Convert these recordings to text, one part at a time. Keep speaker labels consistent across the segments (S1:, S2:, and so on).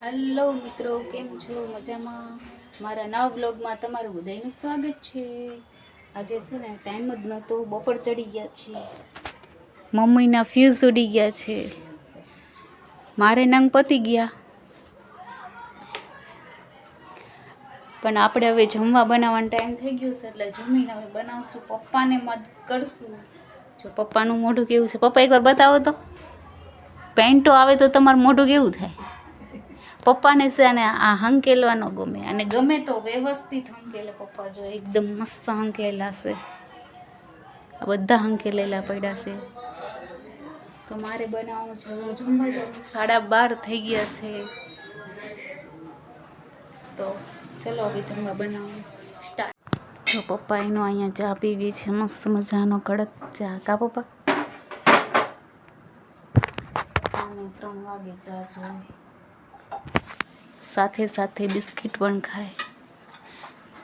S1: Hello મિત્રો, કેમ છો? મજામાં? મારા નવા બ્લોગમાં તમારું બધાનું સ્વાગત છે. આજે છે ને ટાઈમ જ નહોતો, બપોર ચડી ગયા છે, મમ્મીના ફ્યુઝ ઉડી ગયા છે, મારે નંગ પતી ગયા. પણ આપણે હવે જમવા બનાવવાનો ટાઈમ થઈ ગયો છે, એટલે જમીને હવે બનાવશું. પપ્પાને મદદ કરશું. જો પપ્પાનું મોઢું કેવું છે, પપ્પા એકવાર બતાવો તો. પેન્ટો આવે તો તમારું મોઢું કેવું થાય? પપ્પાને છે અને આ હંકેલવાનો ગમે, અને ગમે તો વ્યવસ્થિત હંકેલે. પપ્પા જો એકદમ મસ્ત હંકેલા છે, આ બધા હંકેલેલા પડ્યા છે. તો મારે બનાવવાનું છે, હું જમવા જાઉં. 12:30 થઈ ગયા છે. તો ચલો હવે જમવા બનાવવાનું સ્ટાર્ટ. તો પપ્પા એનો અહીંયા ચા પીવી છે, મસ્ત મજાનો કડક ચા. કા પપ્પા? અને 3 વાગે ચા જોઈએ. સાથે સાથે બિસ્કિટ પણ ખાય.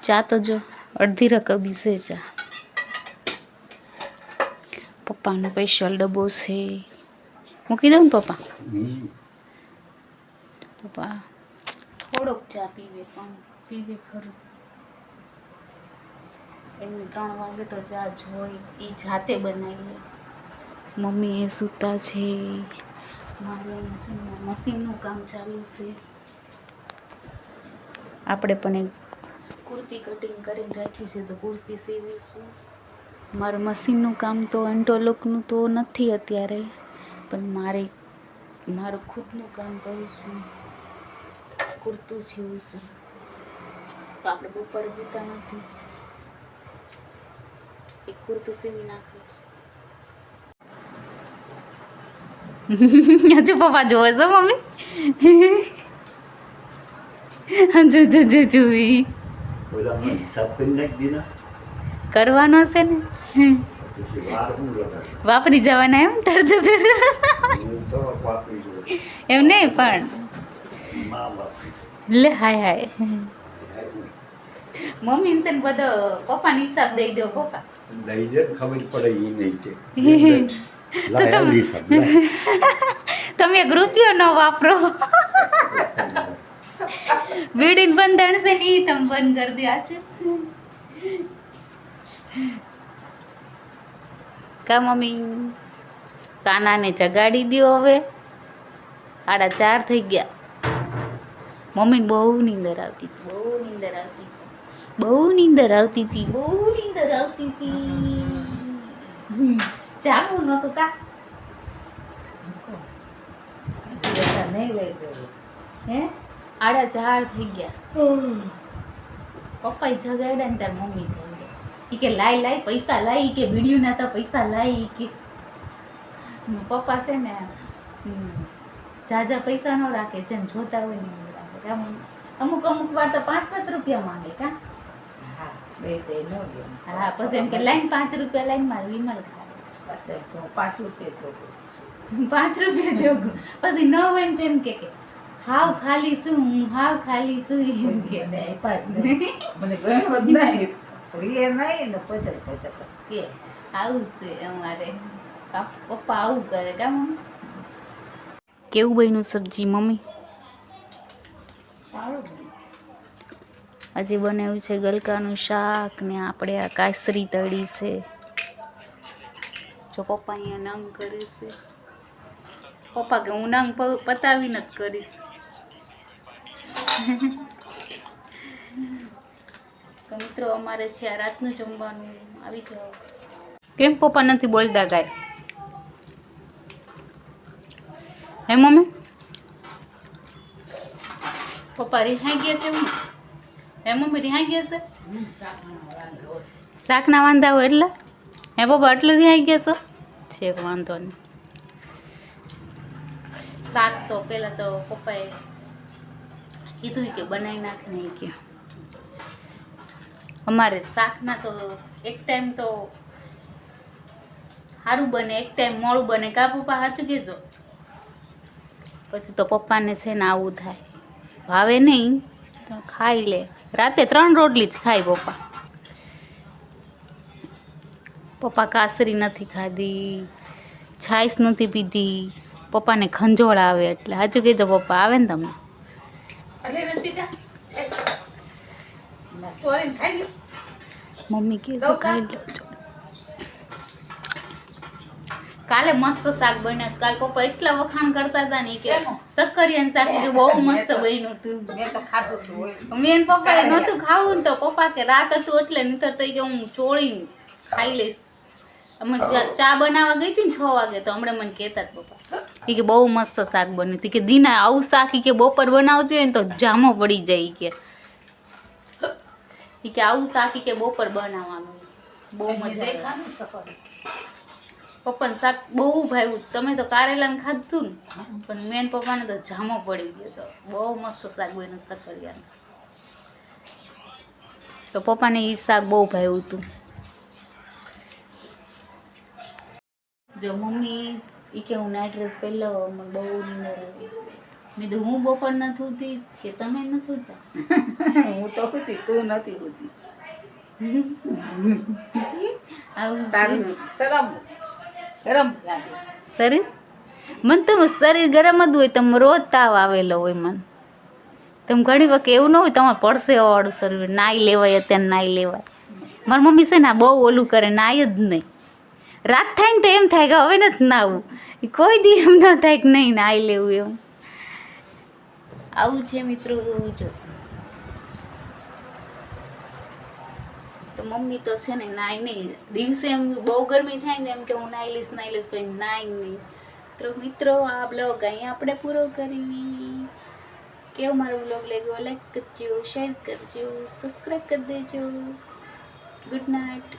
S1: ચા તો જો અડધી રકબી છે ચા. પપ્પાનો સ્પેશિયલ ડબ્બો છે, મૂકી દઉં ને પપ્પા? પપ્પા થોડોક ચા પીવે, પણ પીવે ખરું. એમને 3 વાગે તો ચા જ હોય, એ જાતે બનાવી લે. મમ્મી એ સૂતા છે, મારે મશીનનું કામ ચાલુ છે. આપણે પણ એક કુર્તી કટિંગ કરીને રાખી છે, તો કુર્તી સીવીશું. મારું મશીનનું કામ તો ઇન્ટરલોકનું તો નથી અત્યારે, પણ મારું ખુદનું કામ કરીશું. કુર્તું સીવીશું. તો આપણે બપોરે હોતા નથી, એક કુર્તું સીવી નાખીએ. હજુ પપ્પા જોવે છે મમ્મી. કરવાનો છે ને, વાપરી જવાના એમ તરત એમ નહીં, પણ લે હાય હાય. મમ્મી ને બધો પપ્પાને હિસાબ દઈ દો. પપ્પા
S2: દઈ દે, ખબર પડે એ નહીં છે.
S1: તમે એક રૂપિયો ન વાપરો. બીડીને બંધાણ છે ને, એ તમે બંધ કરી દે. છે કા મમ્મી? કાનાને જગાડી દો હવે. 4:30 થઈ ગયા. મમ્મીને બહુ નીંદર આવતી હતી, બહુ નીંદર આવતી હતી. જાગવું નહોતું કા? હે 4:30 થઈ ગયા. પપ્પા જગાડ્યા ને તાર મમ્મી જગાડ્યા. કે લાય પૈસા લાય, કે વિડીયો ના તો પૈસા લાય. કે પપ્પા છે ને જાજા પૈસા ન રાખે, જેમ જોતા હોય ને એમ રાખે. અમુક વાર તો 5 રૂપિયા માંગે કા? હા, પછી એમ કે લાઈન 5 રૂપિયા લાઈન માર વિમલ ખાય.
S3: 5 રૂપિયા
S1: 5 રૂપિયા જોગું. પછી ન હોય ને તેમ કે હાવ ખાલી શું, હાવ ખાલી શું એમ કે.
S3: મને ગણવું જ નહીં, રીએ નહીં ને પછી કે
S1: આવું છે અમારે. પપ્પા આવું કરે કા મમ્મી? કેવું બન્યું સબ્જી મમ્મી?
S3: સારું.
S1: આજે બનાવ્યું છે ગલકાનું શાક, ને આપણે આ કાસરી તળી છે. જો પપ્પા અહીંયા નંગ કરે છે. પપ્પા કે હું નંગ પતાવીને જ કરીશ. તો મિત્રો, અમારે છે આ રાતનું જમવાનું. આવી જાઓ. કેમ પપ્પા નથી બોલતા કાંઈ? હે મમ્મી? પપ્પા રિહાઈ ગયા કેમ? હે મમ્મી રિહાઈ ગયા છે? શાકના વાંધા હોય એટલે? હે પપ્પા એટલે રિહાઈ ગયા છો? છે વાંધો નહીં. શાક તો પહેલાં તો પપ્પાએ કીધું કે બનાવી નાખ નહીં કે. અમારે શાકના તો એક ટાઈમ તો સારું બને, એક ટાઈમ મોડું બને. કા પપ્પા સાચું કહેજો? પછી તો પપ્પાને છે ને આવું થાય, ભાવે નહીં તો ખાઈ લે. રાતે 3 રોટલી જ ખાય પપ્પા. પપ્પા કાસરી નથી ખાધી, છાશ નથી પીધી. પપ્પાને ખંજોળ આવે એટલે. સાચું કહેજો પપ્પા, આવે ને તમને?
S3: ચોરીને ખાઈ લો.
S1: મમ્મી કે છે ખાઈ લો છો. કાલે મસ્ત શાક બન્યું. કાલ પપ્પા એટલા વખાણ કરતા હતા ને કે
S3: શેનું?
S1: સક્કરિયાનું શાક કે બહુ મસ્ત બન્યું હતું.
S3: મેં તો ખાધું હતું હોય.
S1: મેં ને પપ્પાએ નહોતું ખાવું ને તો પપ્પા કે રાત હતું એટલે નહીતર તો કે હું ચોળીને ખાઈ લઈશ. અમે ચા બનાવવા ગઈ હતી ને 6 વાગે તો હમણાં મને કહેતા હતા પપ્પા ઈ કે બહુ મસ્ત શાક બન્યું હતું કે દીના આવું શાક ઈ કે બપોર બનાવતી હોય ને તો જામો પડી જાય ઈ કે આવું શાક ઈ કે બપોર બનાવવાનું બહુ મજા આવે.
S3: દેખાનું સફર.
S1: પપ્પાને શાક બહુ ભાવ્યું. તમે તો કારેલાને ખાધું ને પણ મેન પપ્પાને તો જામો પડી ગયો તો બહુ મસ્ત શાક બન્યું સક્કરિયાનું. તો પપ્પાને ઈ શાક બહુ ભાવ્યું હતું. જો મમ્મી ઈ કે હું નાઇટ ડ્રેસ પહેરલો મને બહુ નીંદર આવી. મેં તો હું બપોર નથી ઉઠતી કે તમે નથી ઉઠતા.
S3: હું તો હતી, તું નથી હોતી.
S1: આવું
S3: તારું શરમ ગરમ લાગે છે.
S1: શરીર મને તો શરીર ગરમ જ હોય. તમે રોજ તાવ આવેલો હોય મને. તમે ઘણી વખત એવું ન હોય તમારે પડશે વાળું શરીર નાઈ લેવાય. અત્યારે નાઈ લેવાય. મારી મમ્મી છે ને આ બહુ ઓલું કરે નાઈ જ નહીં. રાત થાય ને તો એમ થાય કે હવે નથી નાવું. કોઈ દી એમ ન થાય કે નહીં નાઈ લેવું એમ. આવું છે મિત્રો. જો તો મમ્મી તો છે ને નાઈ નહીં. દિવસે એમ બહુ ગરમી થાય ને એમ કે હું નાઈ લઈશ પછી નાઈ નહીં. તો મિત્રો આ બ્લોગ અહીંયા આપણે પૂરો કરવી. કેવો મારો બ્લોગ લાગ્યો લાઈક કરજો, શેર કરજો, સબસ્ક્રાઈબ કરી દેજો. Good night.